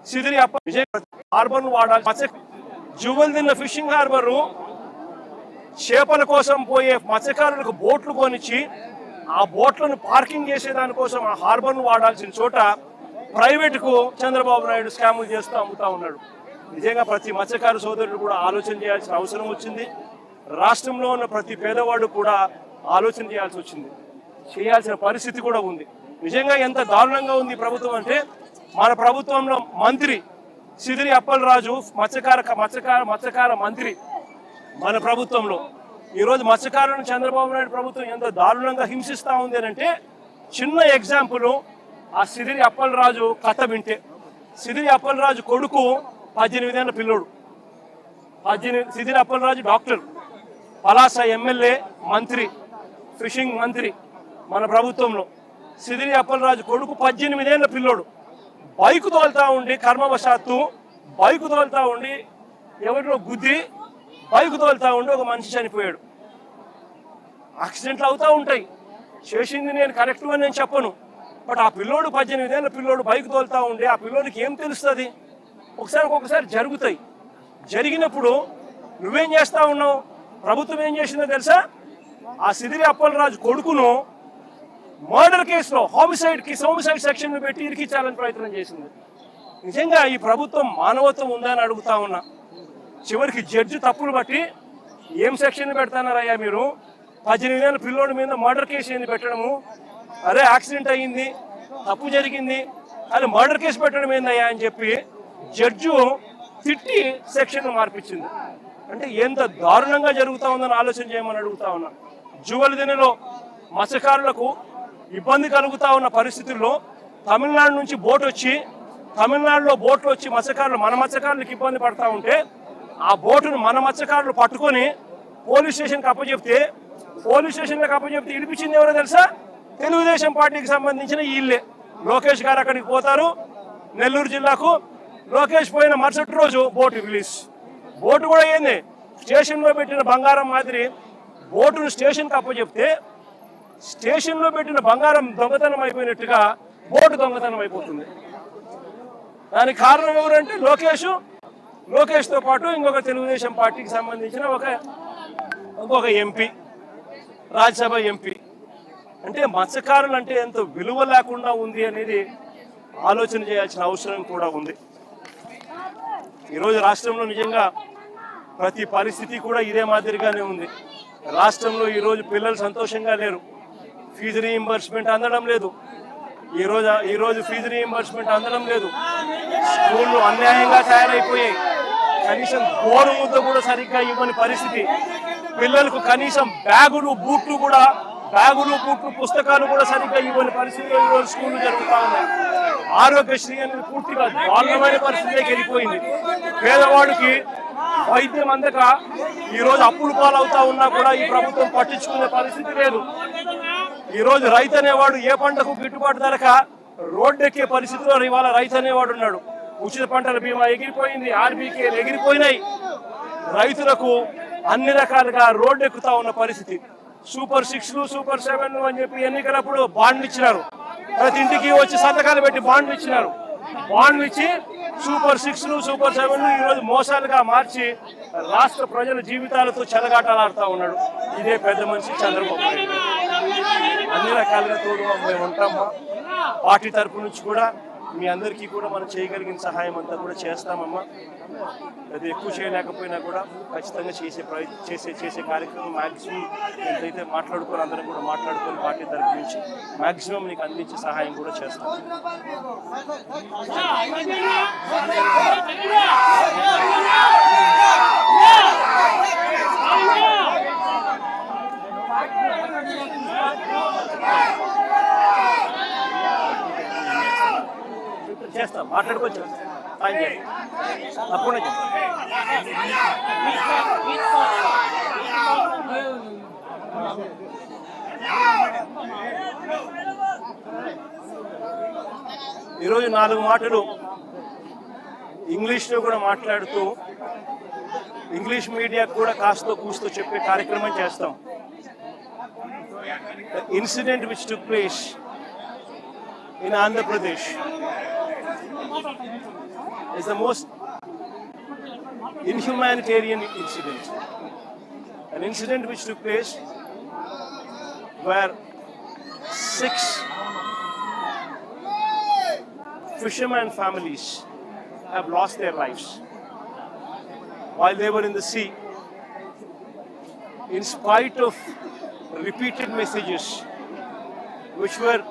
సిదిరి అప్ప విజయ హార్బర్ వాడాలి. జువల్దిన్న fishing harbour చేపల కోసం పోయే మత్స్యకారులకు బోట్లు కొనిచ్చి ఆ బోట్లను పార్కింగ్ చేసేదానికోసం ఆ హార్బర్ ను వాడాల్సిన చోట ప్రైవేట్ కు చంద్రబాబు నాయుడు స్కాములు చేస్తూ అమ్ముతా ఉన్నాడు. నిజంగా ప్రతి మత్స్యకారు సోదరుడు కూడా ఆలోచన చేయాల్సిన అవసరం వచ్చింది. రాష్ట్రంలో ఉన్న ప్రతి పేదవాడు కూడా ఆలోచన చేయాల్సి వచ్చింది, చేయాల్సిన పరిస్థితి కూడా ఉంది. నిజంగా ఎంత దారుణంగా ఉంది ప్రభుత్వం అంటే, మన ప్రభుత్వంలో మంత్రి సిదిరి అప్పలరాజు మత్స్యకార మంత్రి మన ప్రభుత్వంలో ఈరోజు మత్స్యకారులను చంద్రబాబు నాయుడు ప్రభుత్వం ఎంత దారుణంగా హింసిస్తూ ఉంది అంటే, చిన్న ఎగ్జాంపుల్ ఆ సిదిరి అప్పలరాజు కథ వింటే. సిదిరి అప్పలరాజు కొడుకు 18 ఏళ్ల పిల్లోడు. సిదిరి అప్పలరాజు డాక్టర్, పలాస ఎమ్మెల్యే, మంత్రి, ఫిషింగ్ మంత్రి మన ప్రభుత్వంలో. సిదిరి అప్పలరాజు కొడుకు 18 ఏళ్ల పిల్లోడు బైకు తోలుతా ఉండి, కర్మవశాత్తు బైకు తోలుతా ఉండి ఎవరిలో గుద్ది బైకు తోలుతా ఉండి ఒక మనిషి చనిపోయాడు. యాక్సిడెంట్లు అవుతూ ఉంటాయి, చేసింది నేను కరెక్ట్ అని నేను చెప్పను. బట్ ఆ పిల్లోడు 18 ఏళ్ల పిల్లోడు బైక్ తోలుతా ఉండి ఆ పిల్లోడికి ఏం తెలుస్తుంది? ఒక్కొక్కసారి జరుగుతాయి. జరిగినప్పుడు నువ్వేం చేస్తా ఉన్నావు? ప్రభుత్వం ఏం చేసిందో తెలుసా? ఆ సిదిరి అప్పలరాజు కొడుకును మర్డర్ కేసులో హోమిసైడ్ సెక్షన్ పెట్టి ఇరికించాలని ప్రయత్నం చేసింది. నిజంగా ఈ ప్రభుత్వం మానవత్వం ఉందని అడుగుతా ఉన్నా. చివరికి జడ్జి తప్పులు బట్టి ఏం సెక్షన్ పెడతానారయ్యా మీరు? 18 ఏళ్ల పిల్లోడి మీద మర్డర్ కేసు ఏంది పెట్టడము? అరే యాక్సిడెంట్ అయ్యింది, తప్పు జరిగింది, అది మర్డర్ కేసు పెట్టడం ఏందయ్యా అని చెప్పి జడ్జు తిట్టి సెక్షన్ మార్పించింది. అంటే ఎంత దారుణంగా జరుగుతూ ఉందని ఆలోచన చేయమని అడుగుతా ఉన్నా. జువల్దిన్నలో మత్స్యకారులకు ఇబ్బంది కలుగుతా ఉన్న పరిస్థితుల్లో తమిళనాడు నుంచి తమిళనాడులో బోట్లు వచ్చి మన మత్స్యకారులకు ఇబ్బంది పడతా ఉంటే ఆ బోటును మన మత్స్యకారులు పట్టుకొని పోలీస్ స్టేషన్కి అప్పచెప్తే ఇడిపించింది ఎవరో తెలుసా? తెలుగుదేశం పార్టీకి సంబంధించిన వీళ్ళే. లోకేష్ గారు అక్కడికి పోతారు, నెల్లూరు జిల్లాకు. లోకేష్ పోయిన మరుసటి రోజు బోటు రిలీజ్. బోటు కూడా ఏంది, స్టేషన్లో పెట్టిన బంగారం మాదిరి బోటును స్టేషన్కి అప్పచెప్తే స్టేషన్లో పెట్టిన బంగారం దొంగతనం అయిపోయినట్టుగా బోటు దొంగతనం అయిపోతుంది. దానికి కారణం ఎవరంటే లోకేష్తో పాటు ఇంకొక తెలుగుదేశం పార్టీకి సంబంధించిన ఇంకొక ఎంపీ, రాజ్యసభ ఎంపీ. అంటే మత్స్యకారులు అంటే ఎంత విలువ లేకుండా ఉంది అనేది ఆలోచన చేయాల్సిన అవసరం కూడా ఉంది. ఈరోజు రాష్ట్రంలో నిజంగా ప్రతి పరిస్థితి కూడా ఇదే మాదిరిగానే ఉంది. రాష్ట్రంలో ఈరోజు పిల్లలు సంతోషంగా లేరు. ఫీజు రీయింబర్స్మెంట్ అందడం లేదు. ఈరోజు ఫీజు రీయింబర్స్మెంట్ అందడం లేదు. స్కూళ్ళు అన్యాయంగా తయారైపోయాయి. కనీసం గోరు ముద్ద కూడా సరిగ్గా ఇవ్వని పరిస్థితి. పిల్లలకు కనీసం బ్యాగులు బూట్లు పుస్తకాలు కూడా సరిగ్గా ఇవ్వని పరిస్థితిలో ఈరోజు స్కూళ్ళు జరుగుతూ ఉన్నాయి. ఆరోగ్యశ్రీ అనేది పూర్తిగా దారుణమైన పరిస్థితికి వెళ్ళిపోయింది. పేదవాడికి వైద్యం అందక ఈరోజు అప్పులు పాలవుతా ఉన్నా కూడా ఈ ప్రభుత్వం పట్టించుకునే పరిస్థితి లేదు. ఈరోజు రైతు అనేవాడు ఏ పంటకు గిట్టుబాటు ధరక రోడ్డెక్కే పరిస్థితిలో ఇవాళ రైతు అనేవాడు ఉన్నాడు. ఉచిత పంటల బీమా ఎగిరిపోయింది, ఆర్బీకేలు ఎగిరిపోయినాయి. రైతులకు అన్ని రకాలుగా రోడ్డెక్కుతా ఉన్న పరిస్థితి. సూపర్ 6లు, సూపర్ 7లు అని చెప్పి ఎన్నికలప్పుడు బాండ్లు ఇచ్చినారు. ప్రతి ఇంటికి వచ్చి సంతకాలు పెట్టి బాండ్లు ఇచ్చినారు. బాండ్లు ఇచ్చి సూపర్ 6లు, సూపర్ 7లు ఈరోజు మోసాలుగా మార్చి రాష్ట్ర ప్రజల జీవితాలతో చెలగాటలాడుతూ ఉన్నాడు ఇదే పెద్ద మనిషి చంద్రబాబు నాయుడు. అన్ని రకాలుగా తోడు మేము ఉంటామా. పార్టీ తరపు నుంచి కూడా మీ అందరికీ కూడా మనం చేయగలిగిన సహాయం అంతా కూడా చేస్తామమ్మా. అది ఎక్కువ చేయలేకపోయినా కూడా ఖచ్చితంగా చేసే కార్యక్రమం మ్యాక్సిమం ఎంతైతే మాట్లాడుకొని అందరం కూడా మాట్లాడుకొని పార్టీ తరపు నుంచి మ్యాక్సిమం నీకు అందించే సహాయం కూడా చేస్తాం. చేస్తాం, మాట్లాడుకోవచ్చు. తప్పకుండా ఈరోజు 4 మాటలు ఇంగ్లీష్లో కూడా మాట్లాడుతూ ఇంగ్లీష్ మీడియా కూడా కాస్తో కూస్తో చెప్పే కార్యక్రమం చేస్తాం. The incident which took place in Andhra Pradesh is the most inhumanitarian incident. An incident which took place where 6 fishermen families have lost their lives while they were in the sea, in spite of repeated messages which were